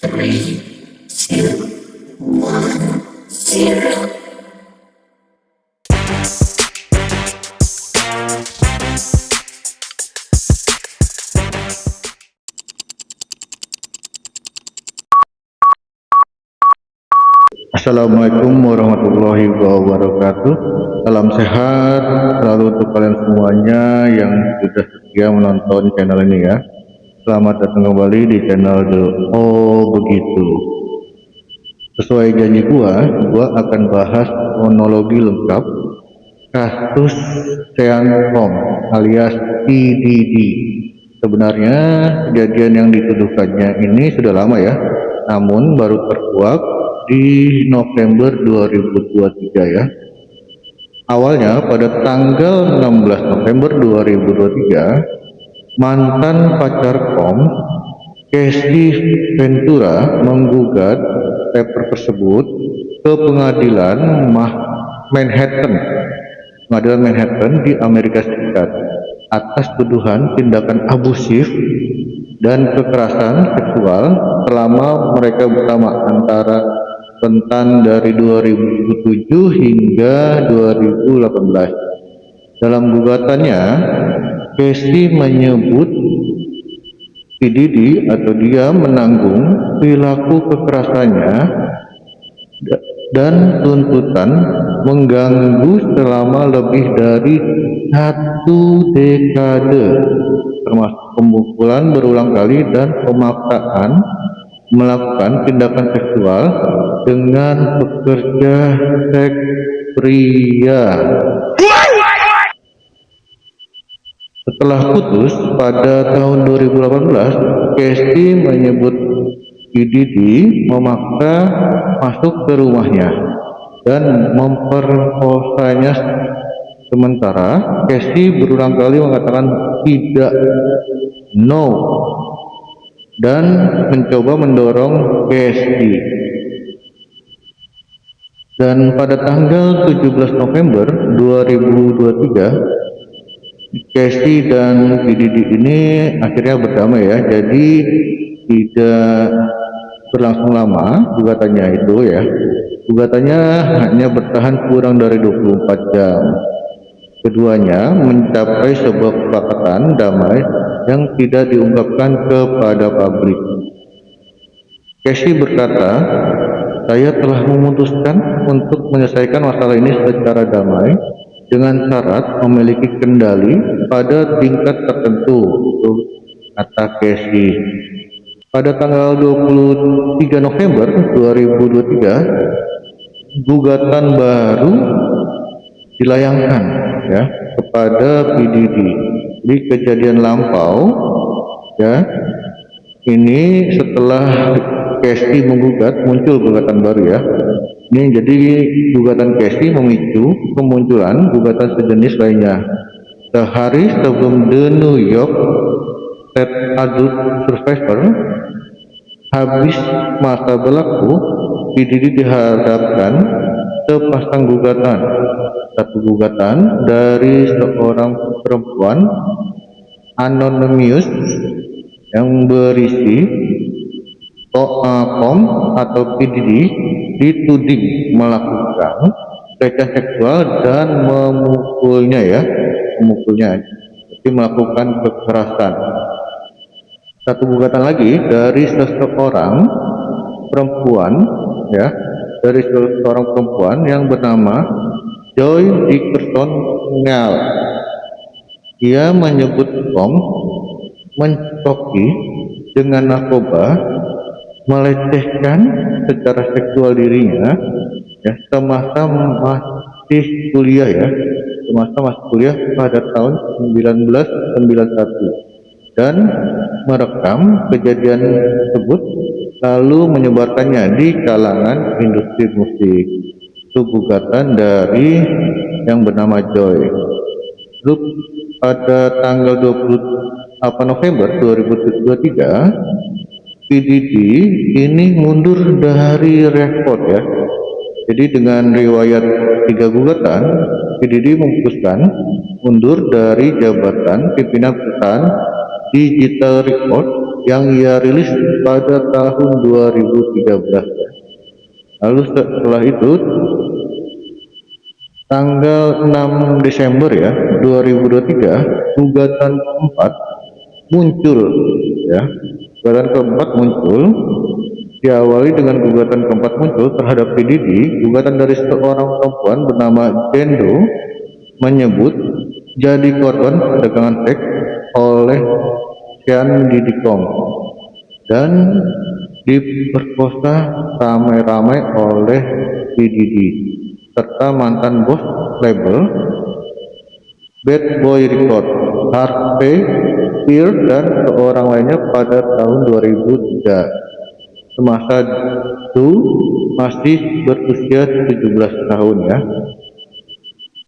Three, two, one, zero. Assalamualaikum warahmatullahi wabarakatuh. Salam sehat selalu untuk kalian semuanya yang sudah setia menonton channel ini ya. Selamat datang kembali di channel The Oh Begitu. Sesuai janji gua akan bahas kronologi lengkap kasus Sean Kong alias PDD. Sebenarnya kejadian yang dituduhkannya ini sudah lama ya, namun baru terkuak di November 2023 ya. Awalnya pada tanggal 16 November 2023, mantan pacar Kom, Casey Ventura, menggugat paper tersebut ke pengadilan Manhattan di Amerika Serikat atas tuduhan tindakan abusif dan kekerasan seksual selama mereka bersama antara rentan dari 2007 hingga 2018. Dalam gugatannya, Casey menyebut PDD atau dia menanggung perilaku kekerasannya dan tuntutan mengganggu selama lebih dari 1 dekade, termasuk pemukulan berulang kali dan pemaksaan melakukan tindakan seksual dengan pekerja seks pria. Setelah putus pada tahun 2018, Casey menyebut PDD memaksa masuk ke rumahnya dan memperkosanya. Sementara Casey berulang kali mengatakan tidak, no, dan mencoba mendorong Casey. Dan pada tanggal 17 November 2023, Casey dan PDD ini akhirnya berdamai ya, jadi tidak berlangsung lama gugatannya itu ya. Gugatannya hanya bertahan kurang dari 24 jam. Keduanya mencapai sebuah kesepakatan damai yang tidak diungkapkan kepada publik. Casey berkata, "Saya telah memutuskan untuk menyelesaikan masalah ini secara damai dengan syarat memiliki kendali pada tingkat tertentu," kata Casey. Pada tanggal 23 November 2023, gugatan baru dilayangkan ya kepada PDD di kejadian lampau ya. Ini setelah Casey menggugat, muncul gugatan baru ya. Ini jadi gugatan Casey memicu kemunculan gugatan sejenis lainnya. Sehari sebelum The New York State Adult Survivor habis masa berlaku, PDD dihadapkan sepasang gugatan. Satu gugatan dari seorang perempuan anonymous yang berisi Kom atau PDD dituding melakukan pelecehan seksual dan memukulnya, jadi melakukan kekerasan. Satu gugatan lagi dari seseorang perempuan ya, dari seorang perempuan yang bernama Joy Dickerson Ngal. Dia menyebut Kom mencoki dengan narkoba, melecehkan secara seksual dirinya ya semasa masih kuliah pada tahun 1991 dan merekam kejadian tersebut lalu menyebarkannya di kalangan industri musik. Itu gugatan dari yang bernama Joy. Lalu pada tanggal 28 November 2023, PDD ini mundur dari rekod ya. Jadi dengan riwayat 3 gugatan, PDD memutuskan mundur dari jabatan pimpinan perusahaan Digital Record yang ia rilis pada tahun 2013. Lalu setelah itu tanggal 6 Desember 2023 gugatan keempat muncul ya. Gugatan keempat muncul diawali dengan gugatan keempat muncul terhadap PDD. Gugatan dari seorang perempuan bernama Jendo menyebut jadi korban perdagangan seks oleh Sean Diddy Kong dan diperkosa ramai-ramai oleh PDD serta mantan bos label Bad Boy Record, Harvey Peer dan seorang lainnya pada tahun 2003. Semasa itu masih berusia 17 tahun ya.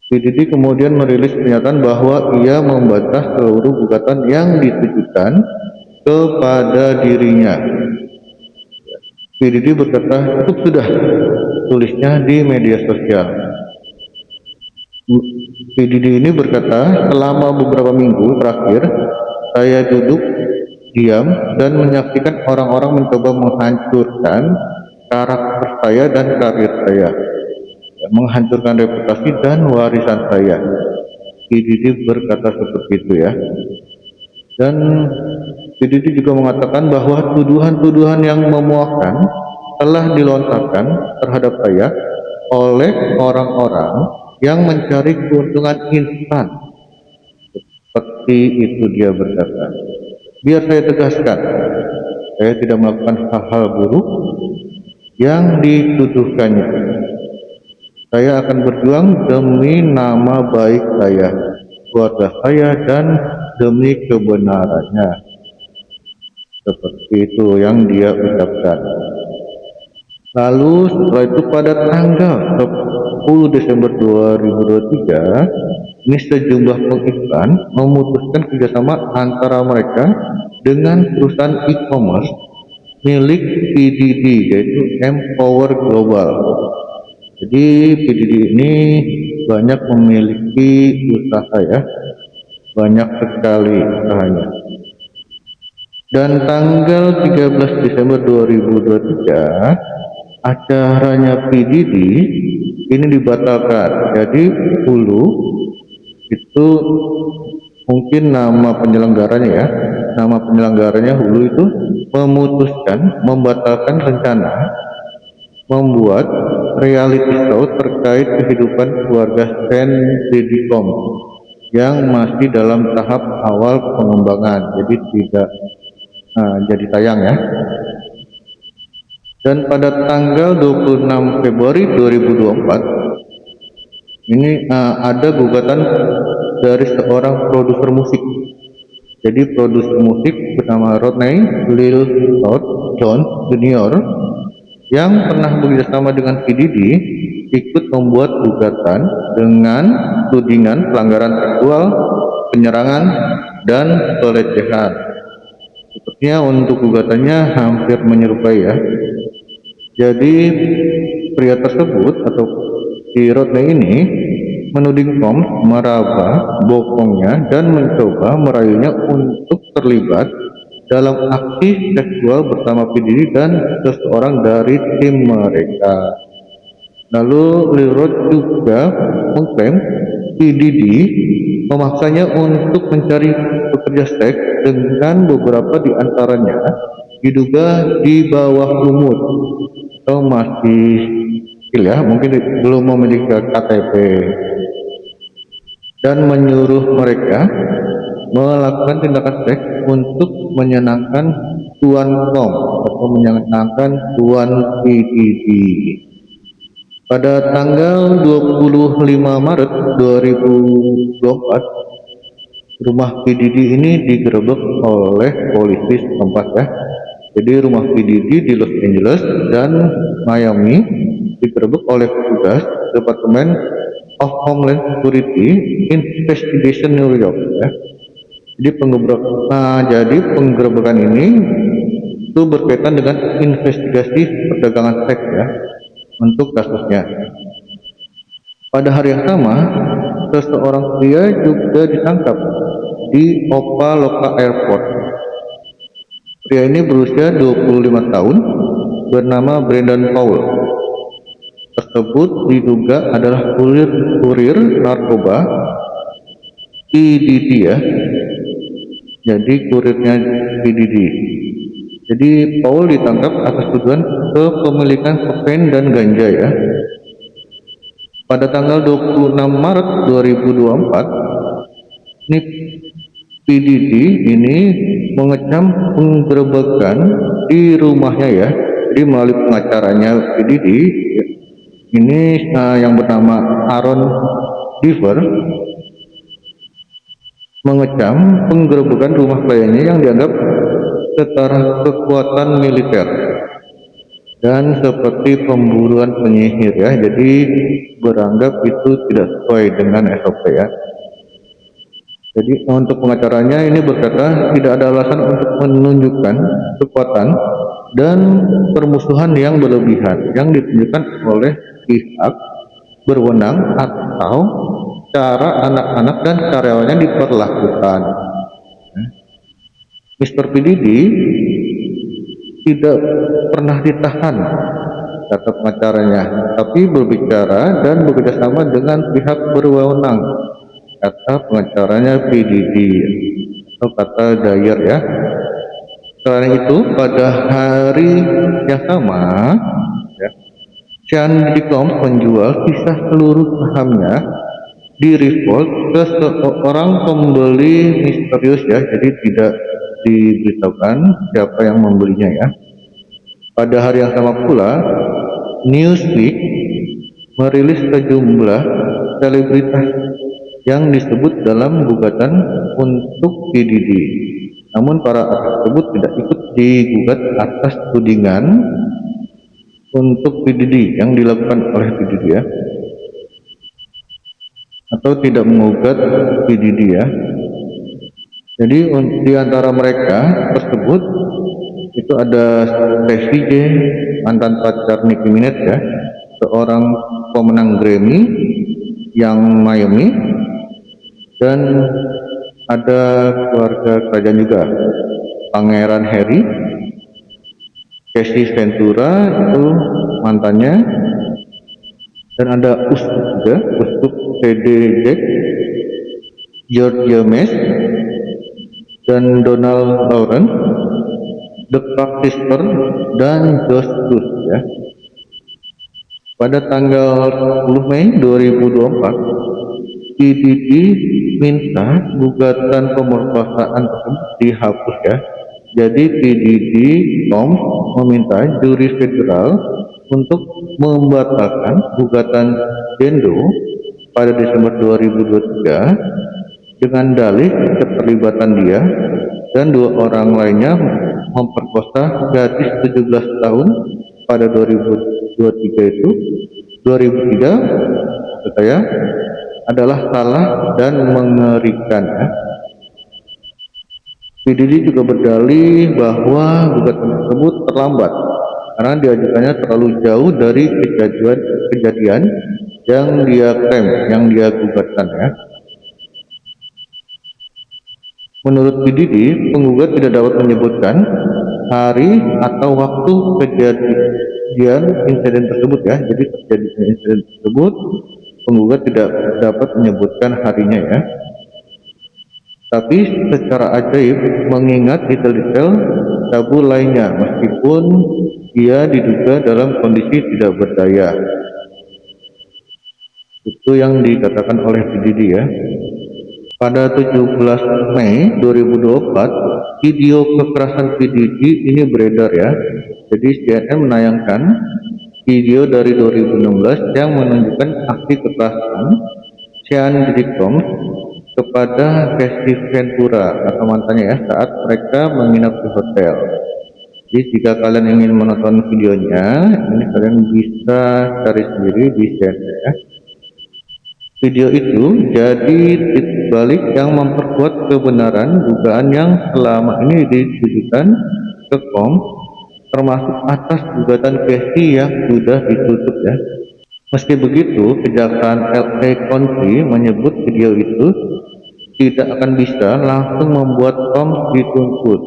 PDD kemudian merilis pernyataan bahwa ia membantah seluruh gugatan yang ditujukan kepada dirinya. PDD berkata, "Cukup sudah," tulisnya di media sosial. PDD ini berkata, "Selama beberapa minggu terakhir, saya duduk diam dan menyaksikan orang-orang mencoba menghancurkan karakter saya dan karir saya, menghancurkan reputasi dan warisan saya." PDD berkata seperti itu ya. Dan PDD juga mengatakan bahwa tuduhan-tuduhan yang memuakkan telah dilontarkan terhadap saya oleh orang-orang yang mencari keuntungan instan. Seperti itu dia berkata. Biar saya tegaskan, saya tidak melakukan hal-hal buruk yang dituduhkannya. Saya akan berjuang demi nama baik saya, keluarga saya, dan demi kebenarannya. Seperti itu yang dia ucapkan. Lalu setelah itu pada tanggal 10 Desember 2023, ini sejumlah pengiklan memutuskan kerjasama antara mereka dengan perusahaan e-commerce milik PDD, yaitu Empower Global. Jadi PDD ini banyak memiliki usaha ya, banyak sekali usahanya. Dan tanggal 13 Desember 2023 acaranya PDD ini dibatalkan. Jadi Hulu itu mungkin nama penyelenggaranya ya, nama penyelenggaranya Hulu itu memutuskan membatalkan rencana membuat reality show terkait kehidupan keluarga Sean Diddy Kong yang masih dalam tahap awal pengembangan, jadi tidak jadi tayang ya. Dan pada tanggal 26 Februari 2024 ini ada gugatan dari seorang produser musik. Jadi produser musik bernama Rodney Lil Jones Jr. yang pernah bekerjasama dengan PDD ikut membuat gugatan dengan tudingan pelanggaran seksual, penyerangan, dan pelecehan. Sepertinya untuk gugatannya hampir menyerupai ya. Jadi pria tersebut atau si Rodney ini menuding Tom meraba bokongnya dan mencoba merayunya untuk terlibat dalam aksi seksual bersama PDD dan seseorang dari tim mereka. Lalu Lil Rod juga mengklaim PDD memaksanya untuk mencari pekerja seks dengan beberapa di antaranya diduga di bawah umur atau masih kecil ya, mungkin belum memiliki KTP, dan menyuruh mereka melakukan tindakan seks untuk menyenangkan Tuan Kong atau menyenangkan Tuan PDD. Pada tanggal 25 Maret 2024, rumah PDD ini digerebek oleh polisi setempat ya. Jadi rumah PDD di Los Angeles dan Miami digerebek oleh petugas Department of Homeland Security Investigation New York ya. Jadi penggerebekan ini itu berkaitan dengan investigasi perdagangan seks ya untuk kasusnya. Pada hari yang sama, seseorang pria juga ditangkap di Opa-locka Airport. Pria ini berusia 25 tahun, bernama Brandon Paul. Tersebut diduga adalah kurir narkoba PDD ya. Jadi kurirnya PDD. Jadi Paul ditangkap atas tuduhan kepemilikan kokain dan ganja ya. Pada tanggal 26 Maret 2024, ini PDD ini mengecam penggerebekan di rumahnya ya. Jadi melalui pengacaranya PDD ini yang bernama Aaron Deaver mengecam penggerebekan rumah kliennya yang dianggap setara kekuatan militer dan seperti pemburuan penyihir ya. Jadi beranggap itu tidak sesuai dengan SOP ya. Jadi untuk pengacaranya ini berkata tidak ada alasan untuk menunjukkan kekuatan dan permusuhan yang berlebihan yang ditunjukkan oleh pihak berwenang atau cara anak-anak dan karyawannya diperlakukan. Mr. PDD tidak pernah ditahan, kata pengacaranya, tapi berbicara dan bekerjasama dengan pihak berwenang, kata pengacaranya PDD atau kata Dyer ya. Selain itu, pada hari yang sama, ya, Sean Dicom menjual sisa seluruh sahamnya di Revolt ke seorang pembeli misterius ya, jadi tidak diberitahukan siapa yang membelinya ya. Pada hari yang sama pula, Newsweek merilis sejumlah selebritas yang disebut dalam gugatan untuk PDD. Namun para artis tersebut tidak ikut digugat atas tudingan untuk PDD yang dilakukan oleh PDD ya, atau tidak mengugat PDD ya. Jadi di antara mereka tersebut itu ada Stevie J, mantan pacar Nicki Minaj ya, seorang pemenang Grammy yang Miami, dan ada keluarga kerajaan juga, Pangeran Harry, Casey Ventura itu mantannya, dan ada Uskup T.D. Jack, George James, dan Donald Lawrence, The Practitioner, dan Josh Cruz ya. Pada tanggal 10 Mei 2024, PDD minta gugatan pemerkosaan tersebut dihapus ya. Jadi PDD Tom meminta juri federal untuk membatalkan gugatan Dendo pada Desember 2023 dengan dalih keterlibatan dia dan dua orang lainnya memperkosa gadis 17 tahun pada 2023 itu 2003 saya adalah salah dan mengerikan ya. PDD juga berdalih bahwa gugatan tersebut terlambat karena diajukannya terlalu jauh dari kejadian yang dia klaim, yang dia gugatkan ya. Menurut PDD, penggugat tidak dapat menyebutkan hari atau waktu kejadian insiden tersebut ya. Jadi terjadinya insiden tersebut, penggugat tidak dapat menyebutkan harinya ya. Tapi secara ajaib mengingat detail-detail tabu lainnya meskipun ia diduga dalam kondisi tidak berdaya. Itu yang dikatakan oleh PDD ya. Pada 17 Mei 2024, video kekerasan PDD ini beredar ya. Jadi CNN menayangkan video dari 2016 yang menunjukkan aksi kekerasan Sean Dicom kepada Casey Ventura atau mantannya ya saat mereka menginap di hotel. Jadi jika kalian ingin menonton videonya, ini kalian bisa cari sendiri di CNN ya. Video itu jadi titik balik yang memperkuat kebenaran dugaan yang selama ini ditujukan ke Kom, termasuk atas gugatan Casey yang sudah ditutup ya. Meski begitu, Kejaksaan LA County menyebut video itu tidak akan bisa langsung membuat Kom dituntut.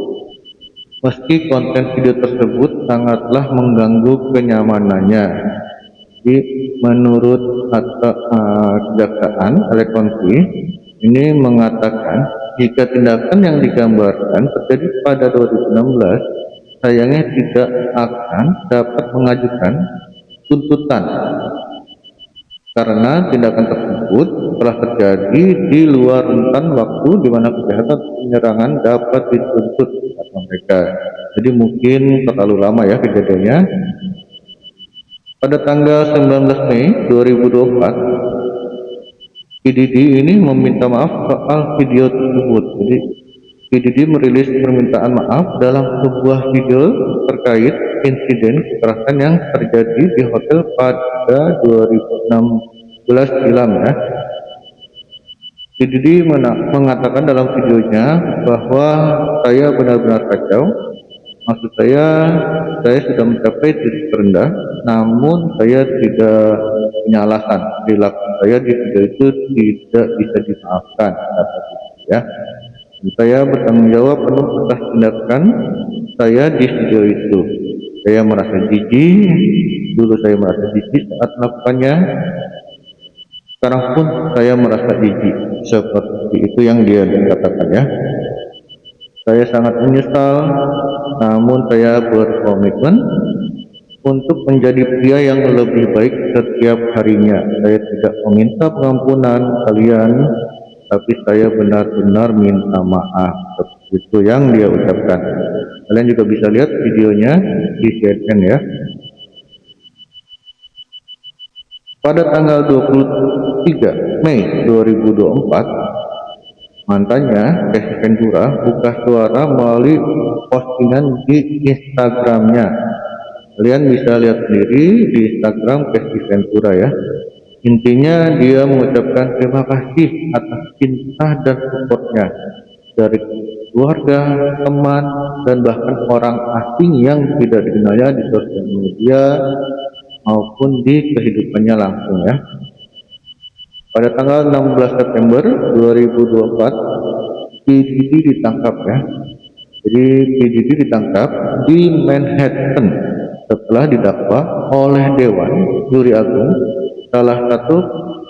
meski konten video tersebut sangatlah mengganggu kenyamanannya. Jadi menurut Kejaksaan Elektronik ini mengatakan jika tindakan yang digambarkan terjadi pada 2016, sayangnya tidak akan dapat mengajukan tuntutan karena tindakan tersebut telah terjadi di luar rentan waktu di mana kejahatan penyerangan dapat dituntut atau mereka. Jadi mungkin terlalu lama ya kejadiannya. Pada tanggal 19 Mei 2024, PDD ini meminta maaf soal video tersebut. Jadi PDD merilis permintaan maaf dalam sebuah video terkait insiden kekerasan yang terjadi di hotel pada 2016 silam ya. PDD mengatakan dalam videonya bahwa saya benar-benar kacau. Maksud saya sudah mencapai titik terendah, namun saya tidak punya alasan. Perilaku saya di video itu tidak bisa dimaafkan, kata ya. Saya bertanggung jawab penuh atas tindakan saya di video itu. Saya merasa jijik, dulu saya merasa jijik saat melakukannya. Sekarang pun saya merasa jijik, seperti itu yang dia katakan ya. Saya sangat menyesal, namun saya berkomitmen untuk menjadi pria yang lebih baik setiap harinya. Saya tidak meminta pengampunan kalian, tapi saya benar-benar minta maaf. Itu yang dia ucapkan. Kalian juga bisa lihat videonya di CNN ya. Pada tanggal 23 Mei 2024, mantannya, Desi Ventura, buka suara melalui postingan di Instagramnya. Kalian bisa lihat sendiri di Instagram Desi Ventura ya. Intinya dia mengucapkan terima kasih atas cinta dan supportnya dari keluarga, teman, dan bahkan orang asing yang tidak dikenalnya di sosial media maupun di kehidupannya langsung ya. Pada tanggal 16 September 2024, PDD ditangkap ya. Jadi PDD ditangkap di Manhattan setelah didakwa oleh Dewan Juri Agung. Salah satu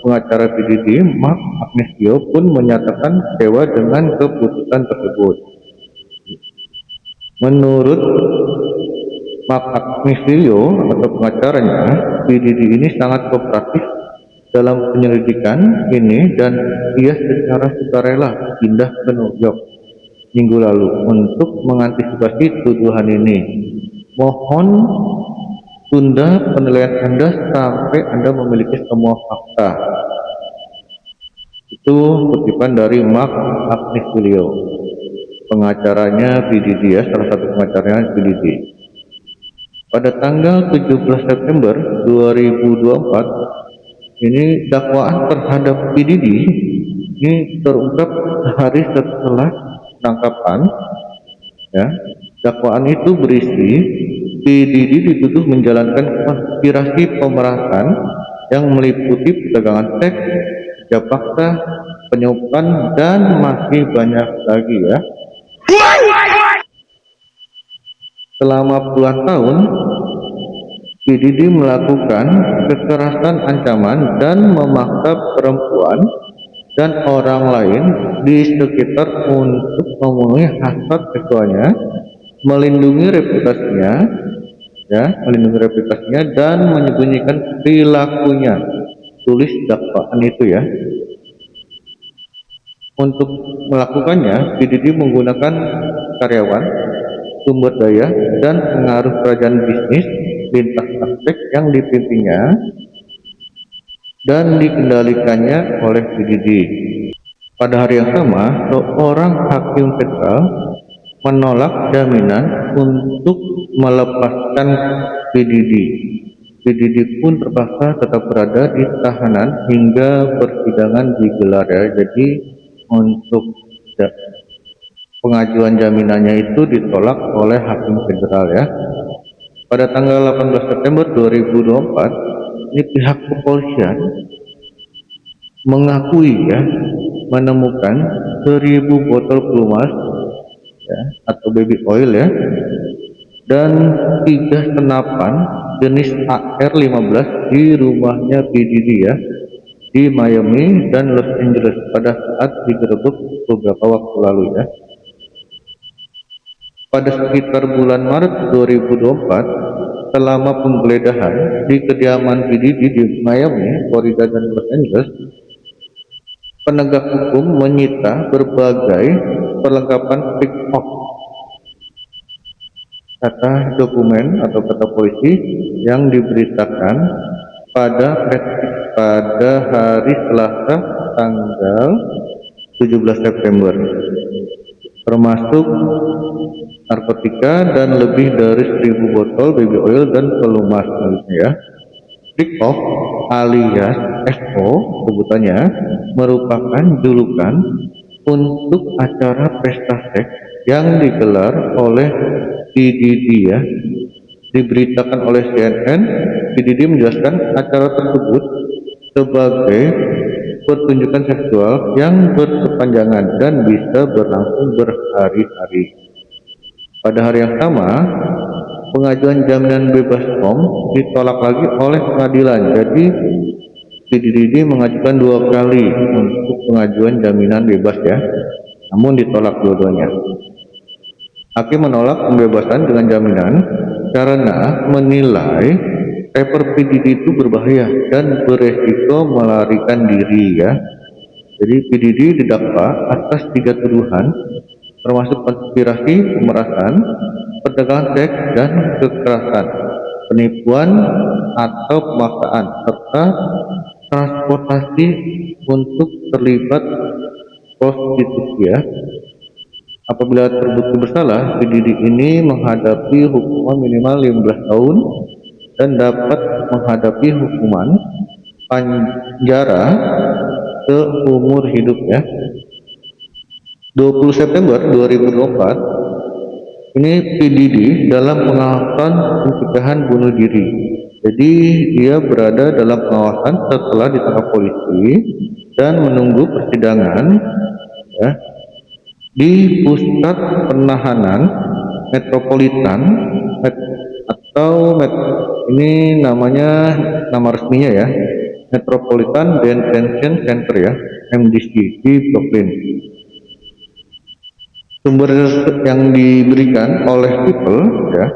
pengacara PDD, Mark Agnesio, pun menyatakan kecewa dengan keputusan tersebut. Menurut Mark Agnesio atau pengacaranya, PDD ini sangat kooperatif dalam penyelidikan ini dan ia secara sukarela pindah ke New York minggu lalu untuk mengantisipasi tuduhan ini. Mohon tunda penilaian Anda sampai Anda memiliki semua fakta. Itu kutipan dari Mark Agnesio, pengacaranya PDD ya, salah satu pengacaranya PDD. Pada tanggal 17 September 2024, ini dakwaan terhadap PDD ini terungkap sehari setelah penangkapan ya. Dakwaan itu berisi PDD dituduh menjalankan konspirasi pemerasan yang meliputi perdagangan seks, kerja paksa, penyuapan, dan masih banyak lagi ya. Selama puluhan tahun PDD melakukan kekerasan, ancaman, dan memaksa perempuan dan orang lain di sekitar untuk memenuhi hasrat seksualnya, melindungi reputasinya dan menyembunyikan perilakunya. Tulis dakwaan itu ya. Untuk melakukannya, PDD menggunakan karyawan, sumber daya, dan pengaruh kerajaan bisnis lintas aspek yang dipimpinnya dan dikendalikannya oleh PDD. Pada hari yang sama, seorang hakim federal menolak jaminan untuk melepaskan PDD. PDD pun terpaksa tetap berada di tahanan hingga persidangan digelar ya. Jadi untuk pengajuan jaminannya itu ditolak oleh hakim federal ya. Pada tanggal 18 September 2024, ini pihak kepolisian mengakui ya menemukan 1000 botol pelumas ya, atau baby oil ya, dan 3 senapan jenis AR-15 di rumahnya P. Diddy ya, di Miami dan Los Angeles pada saat digerebek beberapa waktu lalu ya. Pada sekitar bulan Maret 2024, selama penggeledahan di kediaman P. Diddy di Miami, Florida dan Los Angeles, penegak hukum menyita berbagai perlengkapan pick-off, kata dokumen atau kata polisi yang diberitakan pada hari Selasa tanggal 17 September, termasuk narkotika dan lebih dari 1.000 botol baby oil dan pelumas ya. Pick-off alias FO sebutannya merupakan julukan untuk acara pesta seks yang digelar oleh PDD ya. Diberitakan oleh CNN, PDD menjelaskan acara tersebut sebagai pertunjukan seksual yang berkepanjangan dan bisa berlangsung berhari-hari. Pada hari yang sama, pengajuan jaminan bebas POM ditolak lagi oleh pengadilan. Jadi PDD mengajukan 2 kali untuk pengajuan jaminan bebas ya, namun ditolak dua-duanya. Hakim menolak pembebasan dengan jaminan karena menilai rapper PDD itu berbahaya dan beresiko melarikan diri ya. Jadi PDD didakwa atas 3 tuduhan, termasuk konspirasi pemerasan, perdagangan seks dan kekerasan, penipuan atau pemaksaan, serta transportasi untuk terlibat prostitusi ya. Apabila terbukti bersalah, PDD ini menghadapi hukuman minimal 15 tahun dan dapat menghadapi hukuman penjara seumur hidup ya. 20 September 2024 ini PDD dalam pengawasan pencegahan bunuh diri. Jadi dia berada dalam pengawasan setelah ditangkap polisi dan menunggu persidangan ya, di pusat penahanan metropolitan ini namanya nama resminya ya, Metropolitan Detention Center ya, MDC di Brooklyn. Sumber yang diberikan oleh People ya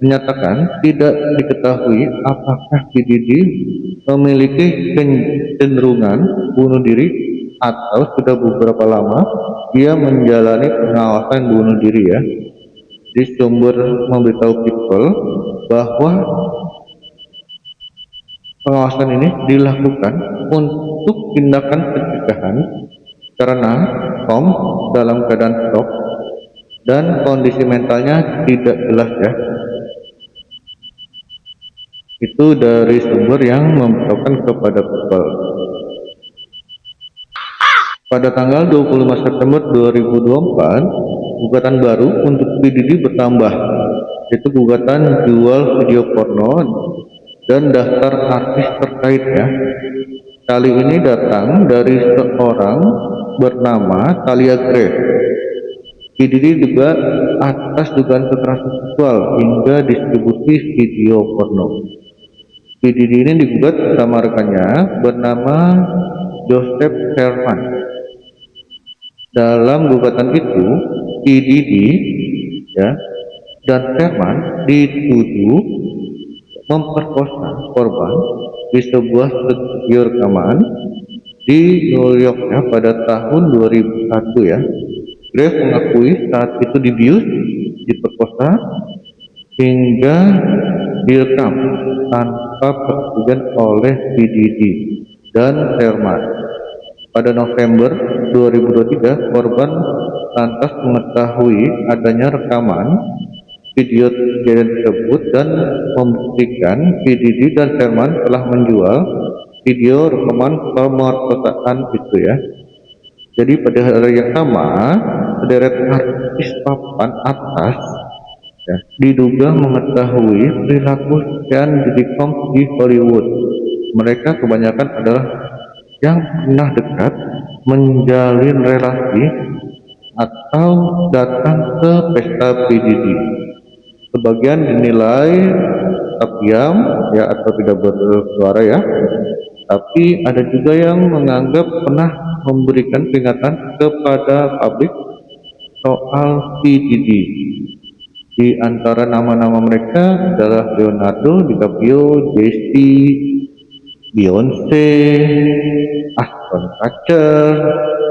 menyatakan tidak diketahui apakah PDD memiliki kecenderungan bunuh diri atau sudah beberapa lama dia menjalani pengawasan bunuh diri ya. Di sumber memberitahu People bahwa pengawasan ini dilakukan untuk tindakan pencegahan karena Tom dalam keadaan shock dan kondisi mentalnya tidak jelas ya. Itu dari sumber yang memberitahukan kepada People. Pada tanggal 25 September 2024, gugatan baru untuk PDD bertambah, yaitu gugatan jual video porno dan daftar artis terkait ya. Kali ini datang dari seorang bernama Talia Grace. PDD juga atas dugaan kekerasan seksual hingga distribusi video porno. PDD ini digugat bersama rekannya bernama Joseph Sherman. Dalam gugatan itu, PDD ya, dan Sherman dituduh memperkosa korban di sebuah studio rekaman di New York ya, pada tahun 2001 ya. Grace mengakui saat itu dibius, diperkosa hingga direkam tanpa persetujuan oleh PDD dan Sherman. Pada November 2023, korban lantas mengetahui adanya rekaman video kejadian tersebut dan membuktikan PDD dan Sherman telah menjual video rekaman pemerkosaan itu ya. Jadi pada hari yang sama, sederet artis papan atas ya, diduga mengetahui perilaku sekian Diddy-Combs di Hollywood. Mereka kebanyakan adalah yang pernah dekat menjalin relasi atau datang ke pesta PDD. Sebagian dinilai tetap diam ya atau tidak bersuara ya, tapi ada juga yang menganggap pernah memberikan peringatan kepada publik soal PDD. Di antara nama-nama mereka adalah Leonardo DiCaprio, Jay-Z, Beyonce, Ashton Kutcher,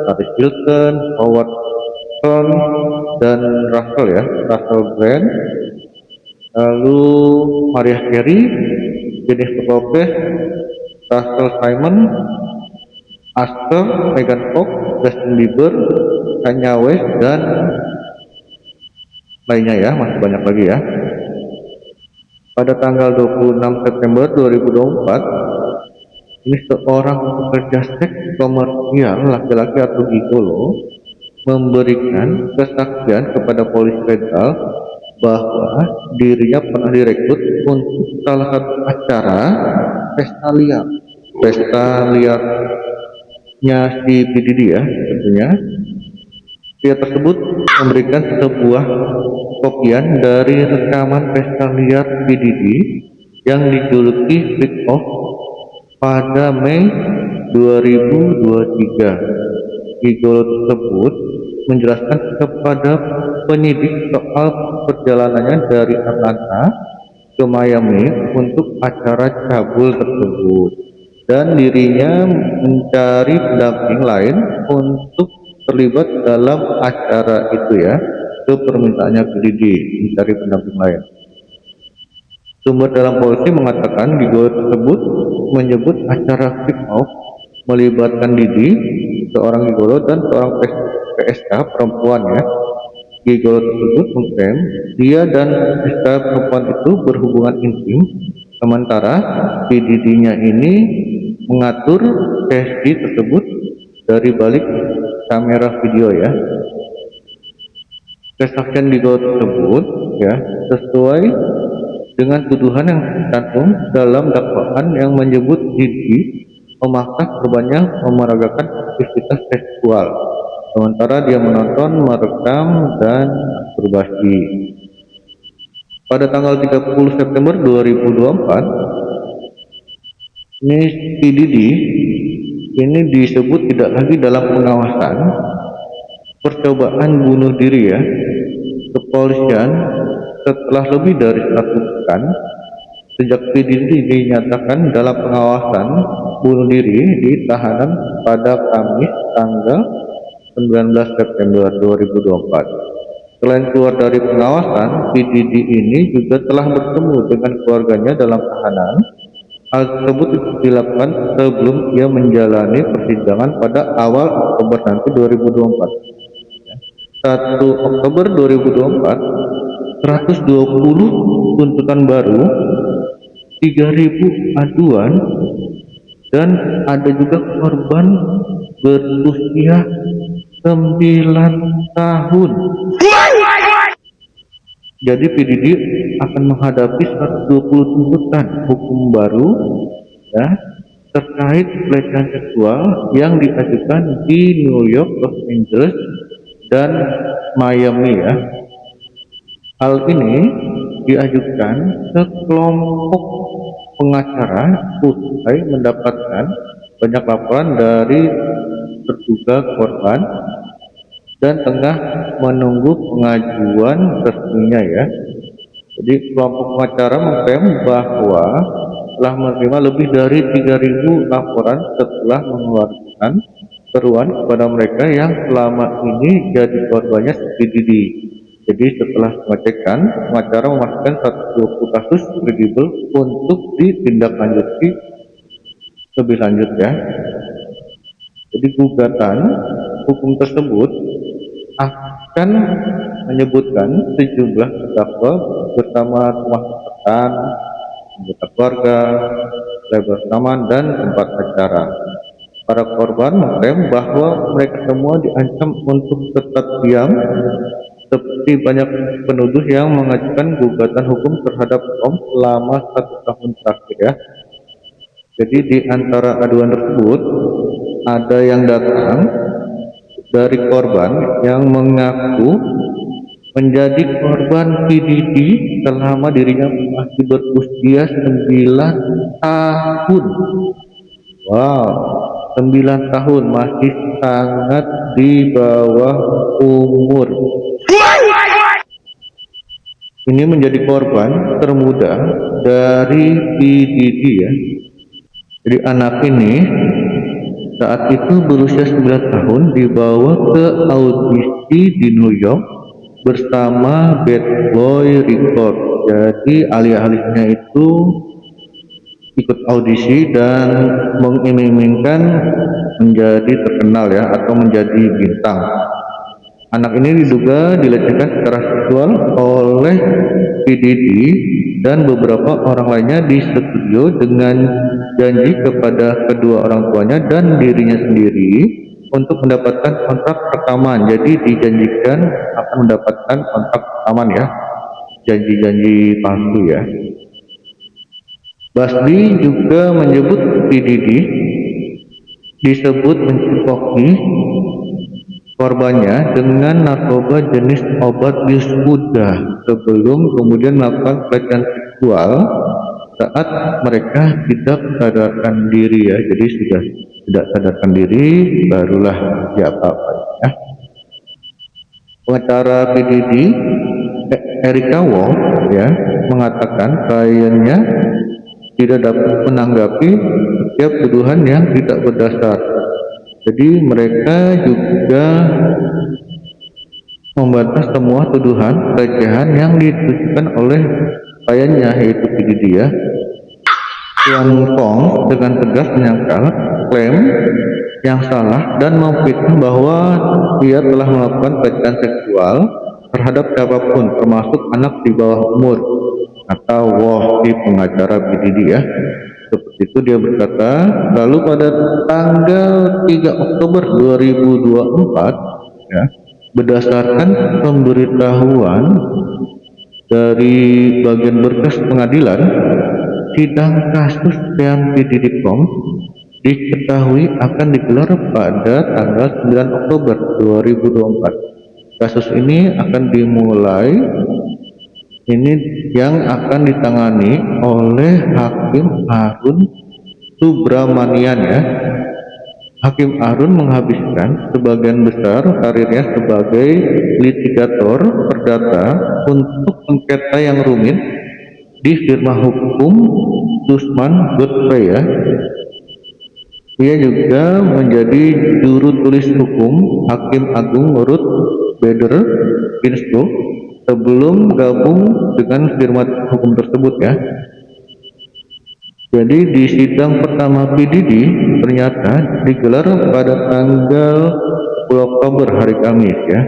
Paris Hilton, Howard Stern, dan Russell Brand, lalu Mariah Carey, Jennifer Lopez, Russell Simon, Usher, Megan Fox, Justin Bieber, Kanye West, dan lainnya ya, masih banyak lagi ya. Pada tanggal 26 September 2024, ini seorang pekerja seks komersial laki-laki atau gigolo memberikan kesaksian kepada polisi federal bahwa dirinya pernah direkrut untuk salah satu acara pesta liar. Pesta liarnya si PDD ya tentunya. Dia tersebut memberikan sebuah kopian dari rekaman pesta liar PDD yang dijuluki Freak Off pada Mei 2023. Gigolo tersebut menjelaskan kepada penyidik soal perjalanannya dari Atlanta ke Miami untuk acara cabul tersebut, dan dirinya mencari pendamping lain untuk terlibat dalam acara itu ya. Itu permintaannya PDD, mencari pendamping lain. Sumber dalam polisi mengatakan gigolo tersebut menyebut acara kick off melibatkan Didi, seorang gigolo dan seorang PSK perempuan ya. Gigolo tersebut mengklaim dia dan PSK perempuan itu berhubungan intim, sementara PDD-nya ini mengatur sesi tersebut dari balik kamera video ya. Kesaksian gigolo tersebut ya sesuai dengan tuduhan yang tercantum dalam dakwaan yang menyebut Didi memaksa korbannya memeragakan aktivitas seksual, sementara dia menonton, merekam, dan masturbasi. Pada tanggal 30 September 2024, ini Didi ini disebut tidak lagi dalam pengawasan percobaan bunuh diri ya. Kepolisian setelah lebih dari 1 pekan sejak PDD dinyatakan dalam pengawasan bunuh diri di tahanan pada Kamis tanggal 19 September 2024. Selain keluar dari pengawasan, PDD ini juga telah bertemu dengan keluarganya dalam tahanan. Hal tersebut dilakukan sebelum ia menjalani persidangan pada awal Oktober nanti 2024. 1 Oktober 2024, 120 tuntutan baru, 3.000 aduan, dan ada juga korban berusia 9 tahun. Jadi PDD akan menghadapi 120 tuntutan hukum baru ya, terkait pelecehan seksual yang diajukan di New York, Los Angeles, dan Miami ya. Hal ini diajukan sekelompok pengacara usai mendapatkan banyak laporan dari terduga korban dan tengah menunggu pengajuan resminya ya. Jadi kelompok pengacara mengklaim bahwa telah menerima lebih dari 3.000 laporan setelah mengeluarkan seruan kepada mereka yang selama ini jadi korbannya PDD. Jadi setelah pengecekan, pengacara memastikan 120 kasus kredibel untuk ditindaklanjuti lebih lanjut ya. Jadi gugatan hukum tersebut akan menyebutkan sejumlah terdakwa bersama rumah tekan, anggota keluarga, labor rekaman, dan tempat acara. Para korban mengklaim bahwa mereka semua diancam untuk tetap diam, seperti banyak penuduh yang mengajukan gugatan hukum terhadap Tom selama 1 tahun terakhir ya. Jadi di antara aduan tersebut ada yang datang dari korban yang mengaku menjadi korban PDD selama dirinya masih berusia 9 tahun. Wow, 9 tahun, masih sangat di bawah umur. Ini menjadi korban termuda dari PDD ya. Jadi anak ini saat itu berusia 9 tahun dibawa ke audisi di New York bersama Bad Boy Record. Jadi alih-alihnya itu ikut audisi dan mengiming-imingkan menjadi terkenal ya, atau menjadi bintang. Anak ini diduga dilecehkan secara seksual oleh PDD dan beberapa orang lainnya di studio dengan janji kepada kedua orang tuanya dan dirinya sendiri untuk mendapatkan kontrak rekaman. Jadi dijanjikan akan mendapatkan kontrak rekaman ya, janji-janji palsu ya. Basdi juga menyebut PDD disebut mencekoki korbannya dengan narkoba jenis obat bius kuda sebelum kemudian melakukan pelecehan seksual saat mereka tidak sadarkan diri ya. Jadi sudah tidak sadarkan diri barulah diapa-apain ya. Pengacara PDD Erika Wong ya mengatakan kliennya tidak dapat menanggapi setiap tuduhan yang tidak berdasar. Jadi mereka juga membantah semua tuduhan pelecehan yang ditujukan oleh kliennya yaitu PDD ya. Tuan Kong dengan tegas menyangkal klaim yang salah dan memfitnah bahwa ia telah melakukan pelecehan seksual terhadap siapapun termasuk anak di bawah umur, atau si pengacara PDD ya. Seperti itu dia berkata. Lalu pada tanggal 3 Oktober 2024 ya, berdasarkan pemberitahuan dari bagian berkas pengadilan, sidang kasus Sean PDD Pom diketahui akan digelar pada tanggal 9 Oktober 2024. Kasus ini akan dimulai, ini yang akan ditangani oleh Hakim Arun Subramanian ya. Hakim Arun menghabiskan sebagian besar karirnya sebagai litigator perdata untuk sengketa yang rumit di firma hukum Sussman Godfrey ya. Ia juga menjadi juru tulis hukum Hakim Agung Ruth Bader Ginsburg sebelum gabung dengan firma hukum tersebut ya. Jadi di sidang pertama PDD ternyata digelar pada tanggal 10 Oktober hari Kamis ya.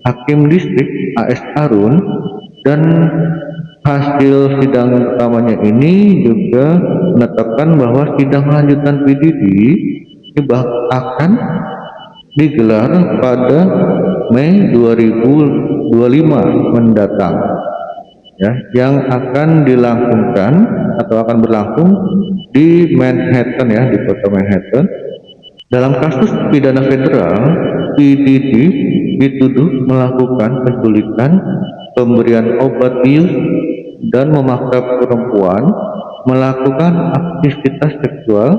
Hakim Distrik AS Arun dan hasil sidang pertamanya ini juga menetapkan bahwa sidang lanjutan PDD akan digelar pada Mei 2025 mendatang ya, yang akan dilangsungkan atau akan berlangsung di Manhattan ya, di kota Manhattan. Dalam kasus pidana federal, PDD dituduh melakukan penculikan, pemberian obat bius, dan memaksa perempuan melakukan aktivitas seksual,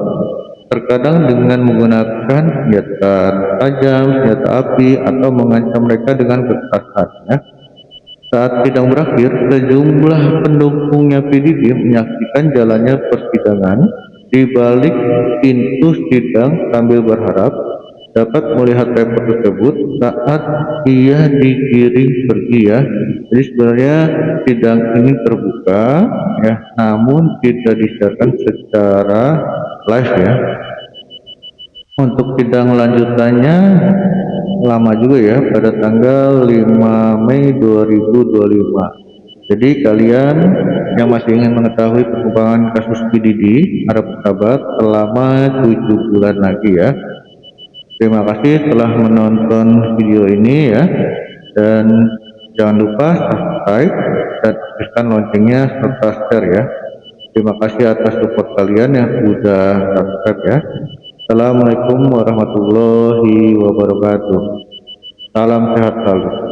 terkadang dengan menggunakan senjata tajam, senjata api, atau mengancam mereka dengan kekerasan ya. Saat sidang berakhir, sejumlah pendukungnya PDD menyaksikan jalannya persidangan di balik pintu sidang sambil berharap dapat melihat paper tersebut saat ia digiring pergi ya. Jadi sebenarnya sidang ini terbuka ya, namun tidak disiarkan secara live ya. Untuk sidang lanjutannya lama juga ya, pada tanggal 5 Mei 2025. Jadi kalian yang masih ingin mengetahui perkembangan kasus PDD harap bersabar selama 7 bulan lagi ya. Terima kasih telah menonton video ini ya, dan jangan lupa subscribe dan aktifkan loncengnya serta share ya. Terima kasih atas support kalian yang sudah subscribe ya. Assalamualaikum warahmatullahi wabarakatuh. Salam sehat selalu.